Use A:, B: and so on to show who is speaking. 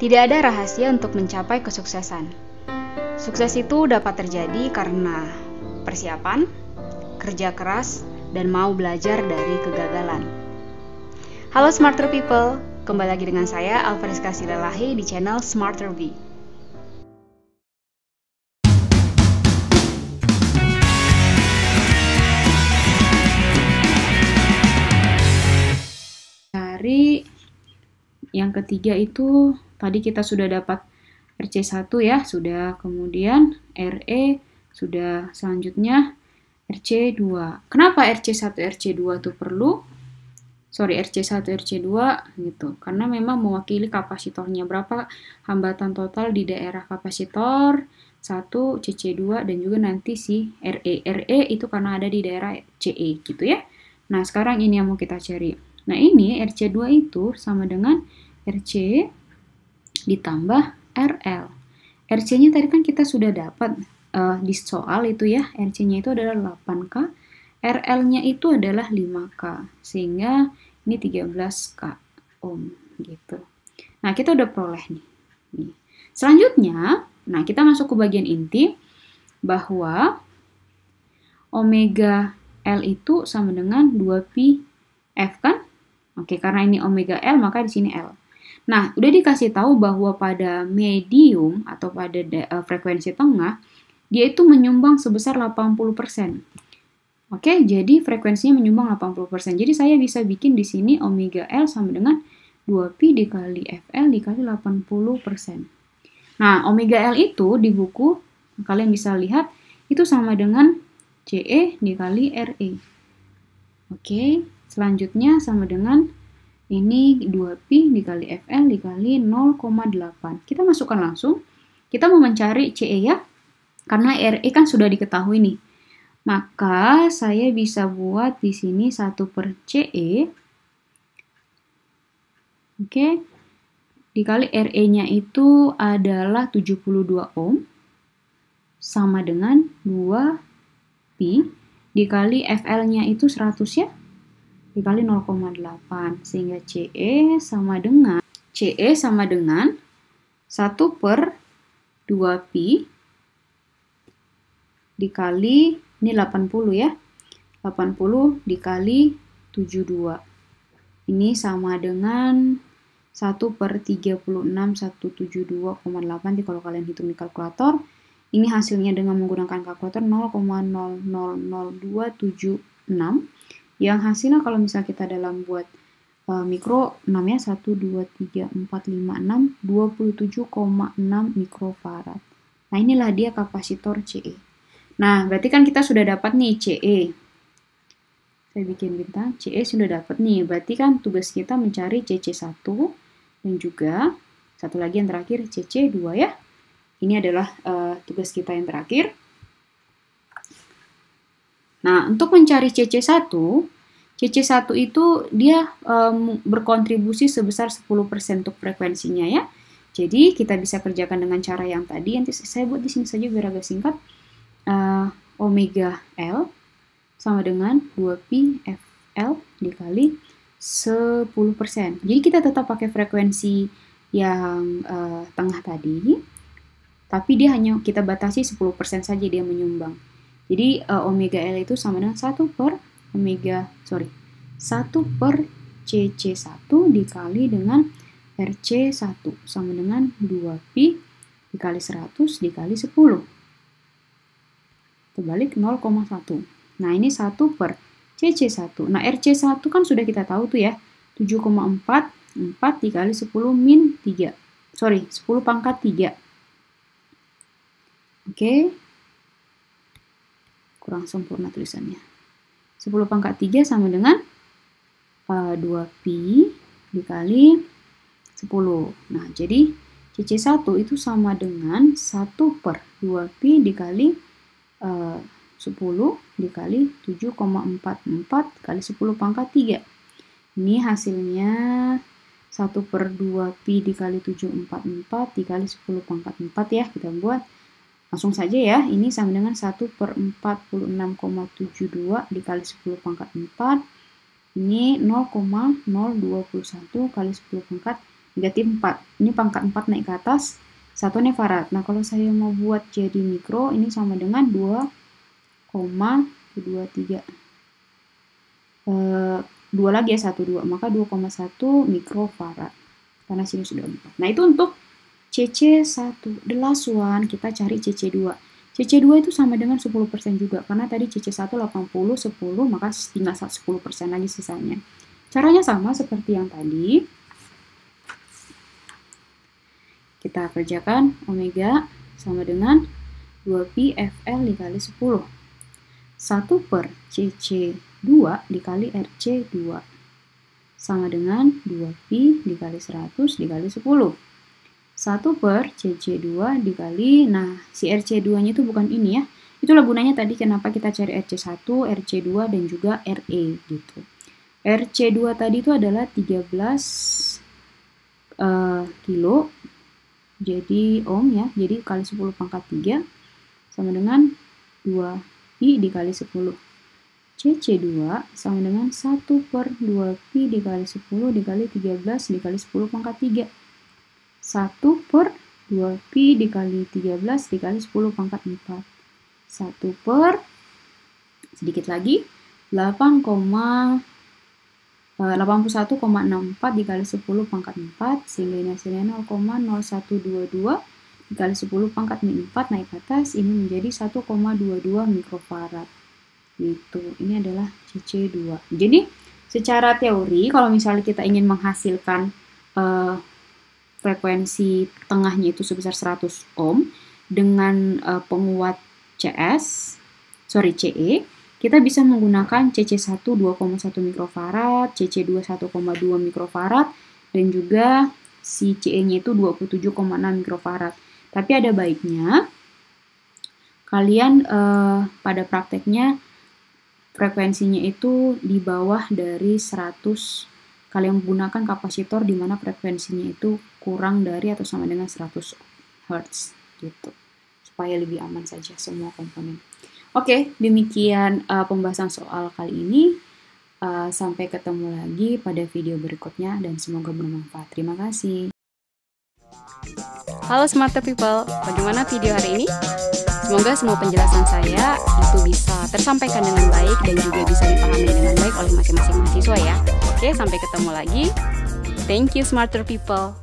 A: Tidak ada rahasia untuk mencapai kesuksesan. Sukses itu dapat terjadi karena persiapan, kerja keras, dan mau belajar dari kegagalan. Halo Smarter People, kembali lagi dengan saya Alfariska Silalahi di channel Smarter V. Hari yang ketiga itu tadi kita sudah dapat RC1 ya, sudah, kemudian RE sudah, selanjutnya RC2. Kenapa RC1, RC2 itu perlu? RC1, RC2 gitu. Karena memang mewakili kapasitornya, berapa hambatan total di daerah kapasitor 1, CC2 dan juga nanti si RE. RE itu karena ada di daerah CE gitu ya. Nah, sekarang ini yang mau kita cari. Nah, ini RC2 itu sama dengan RC ditambah RL. RC-nya tadi kan kita sudah dapat di soal itu ya, RC-nya itu adalah 8K, RL-nya itu adalah 5K, sehingga ini 13K ohm gitu. Nah, kita udah peroleh nih. Selanjutnya, nah kita masuk ke bagian inti bahwa omega L itu sama dengan 2pi F kan? Oke, karena ini omega L maka di sini L. Nah, udah dikasih tahu bahwa pada medium atau pada frekuensi tengah, dia itu menyumbang sebesar 80%. Oke, jadi frekuensinya menyumbang 80%. Jadi saya bisa bikin di sini omega L sama dengan 2pi dikali FL dikali 80%. Nah, omega L itu di buku, kalian bisa lihat, itu sama dengan CE dikali RE. Oke, selanjutnya sama dengan ini 2pi dikali FL dikali 0,8. Kita masukkan langsung. Kita mau mencari CE ya. Karena RE kan sudah diketahui nih. Maka saya bisa buat di sini 1 per CE. Oke. Dikali RE-nya itu adalah 72 ohm. Sama dengan 2pi dikali FL-nya itu 100 ya. Dikali 0,8 sehingga CE sama dengan 1 per 2pi dikali ini 80 ya. 80 dikali 72. Ini sama dengan 1 per 36 172,8 kalau kalian hitung di kalkulator. Ini hasilnya dengan menggunakan kalkulator 0,000276. Yang hasilnya kalau misalnya kita dalam buat mikro, namanya 1, 2, 3, 4, 5, 6, 27,6 mikrofarad. Nah, inilah dia kapasitor CE. Nah, berarti kan kita sudah dapat nih CE. Saya bikin bintang, CE sudah dapat nih. Berarti kan tugas kita mencari CC1 dan juga satu lagi yang terakhir CC2 ya. Ini adalah tugas kita yang terakhir. Nah, untuk mencari CC1 itu dia berkontribusi sebesar 10% untuk frekuensinya ya. Jadi, kita bisa kerjakan dengan cara yang tadi. Nanti saya buat di sini saja biar agak singkat. Omega L sama dengan 2pi FL dikali 10%. Jadi, kita tetap pakai frekuensi yang tengah tadi. Tapi dia hanya kita batasi 10% saja dia menyumbang. Jadi omega L itu sama dengan 1 per CC1 dikali dengan RC1 sama dengan 2pi dikali 100 dikali 10. Terbalik 0,1. Nah, ini 1 per CC1. Nah, RC1 kan sudah kita tahu tuh ya. 7,4 dikali 10 min 3. 10 pangkat 3. Oke. Kurang sempurna tulisannya. 10 pangkat 3 sama dengan 2pi dikali 10. Nah, jadi CC1 itu sama dengan 1 per 2pi dikali 10 dikali 7,44 kali 10 pangkat 3. Ini hasilnya 1 per 2pi dikali 744 dikali 10 pangkat 4 ya. Kita buat langsung saja ya, ini sama dengan 1 per 46,72 dikali 10 pangkat 4. Ini 0,021 kali 10 pangkat negatif 4. Ini pangkat 4 naik ke atas, 1 farad. Nah, kalau saya mau buat jadi mikro, ini sama dengan 2,23. 2 lagi ya, 1, 2. Maka 2,1 mikrofarad. Karena sini sudah 4. Nah, itu untuk CC1. The last one, kita cari CC2. CC2 itu sama dengan 10% juga. Karena tadi CC1 80, 10, maka tinggal 10% lagi sisanya. Caranya sama seperti yang tadi. Kita kerjakan omega sama dengan 2pi FL dikali 10. 1 per CC2 dikali RC2 sama dengan 2pi dikali 100 dikali 10. 1 per CC2 dikali, nah si RC2-nya itu bukan ini ya. Itulah gunanya tadi kenapa kita cari RC1, RC2, dan juga RE gitu. RC2 tadi itu adalah 13 kilo, jadi ohm ya, jadi kali 10 pangkat 3 sama dengan 2pi dikali 10. CC2 sama dengan 1 per 2pi dikali 10 dikali 13 dikali 10 pangkat 3. 1 per 2pi dikali 13 dikali 10 pangkat 4. 1 per, sedikit lagi, 81,64 dikali 10 pangkat 4, sehingga ini hasilnya 0,0122 dikali 10 pangkat 4 naik ke atas, ini menjadi 1,22 mikrofarad. Gitu. Ini adalah CC2. Jadi, secara teori, kalau misalnya kita ingin menghasilkan frekuensi tengahnya itu sebesar 100 ohm dengan penguat CE, kita bisa menggunakan CC1 2,1 mikrofarad, CC2 1,2 mikrofarad, dan juga si CE-nya itu 27,6 mikrofarad. Tapi ada baiknya kalian pada prakteknya frekuensinya itu di bawah dari 100. Kalian menggunakan kapasitor di mana frekuensinya itu kurang dari atau sama dengan 100 Hz gitu. Supaya lebih aman saja semua komponen. Oke, demikian pembahasan soal kali ini. Sampai ketemu lagi pada video berikutnya dan semoga bermanfaat. Terima kasih.
B: Halo Smarter People, bagaimana video hari ini? Semoga semua penjelasan saya itu bisa tersampaikan dengan baik dan juga bisa dipahami dengan baik oleh masing-masing mahasiswa ya. Oke, sampai ketemu lagi. Thank you Smarter People.